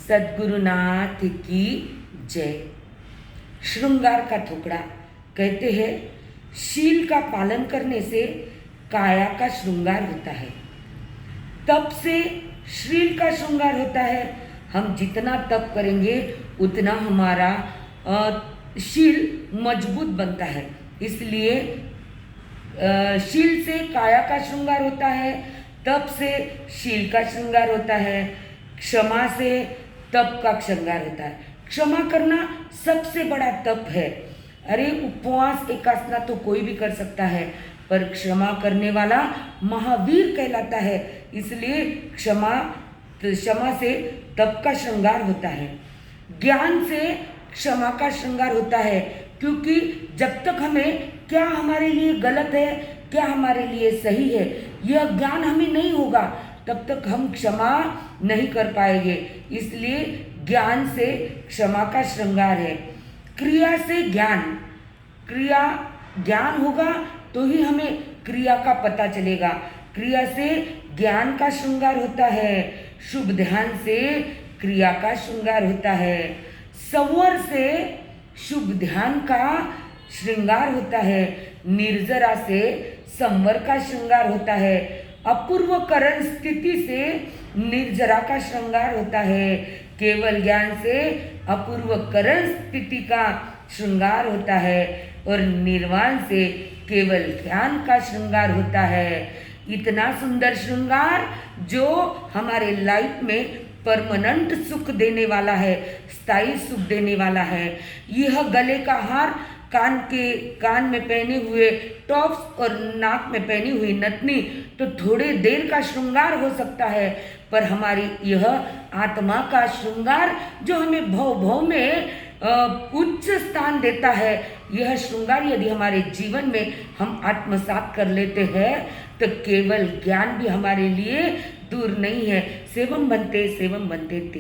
सद्गुरुनाथ की जय। श्रृंगार का टुकड़ा कहते हैं, शील का पालन करने से काया का श्रृंगार होता है, तप से श्रील का श्रृंगार होता है। हम जितना तप करेंगे उतना हमारा शील मजबूत बनता है। इसलिए शील से काया का श्रृंगार होता है, तप से शील का श्रृंगार होता है, क्षमा से तप का श्रृंगार होता है। क्षमा करना सबसे बड़ा तप है। अरे उपवास एकासना तो कोई भी कर सकता है, पर क्षमा करने वाला महावीर कहलाता है। इसलिए क्षमा से तप का श्रृंगार होता है। ज्ञान से क्षमा का श्रृंगार होता है, क्योंकि जब तक हमें क्या हमारे लिए गलत है, क्या हमारे लिए सही है, यह ज्ञान हमें नहीं होगा, तब तक हम क्षमा नहीं कर पाएंगे। इसलिए ज्ञान से क्षमा का श्रृंगार है। क्रिया से ज्ञान होगा तो ही हमें क्रिया का पता चलेगा। क्रिया से ज्ञान का श्रृंगार होता है, शुभ ध्यान से क्रिया का श्रृंगार होता है, संवर से शुभ ध्यान का श्रृंगार होता है, निर्जरा से संवर का श्रृंगार होता है, अपूर्व करण स्थिति से निर्जरा का श्रृंगार होता है, केवल ज्ञान से अपूर्व करण स्थिति का श्रृंगार होता है, और निर्वाण से केवल ज्ञान का श्रृंगार होता है। इतना सुंदर श्रृंगार जो हमारे लाइफ में परमानेंट सुख देने वाला है, स्थायी सुख देने वाला है। यह गले का हार, कान में पहने हुए टॉप्स और नाक में पहनी हुई नथनी तो थोड़े देर का श्रृंगार हो सकता है, पर हमारी यह आत्मा का श्रृंगार जो हमें भव में उच्च स्थान देता है, यह श्रृंगार यदि हमारे जीवन में हम आत्मसात कर लेते हैं तो केवल ज्ञान भी हमारे लिए दूर नहीं है। सेवम बनते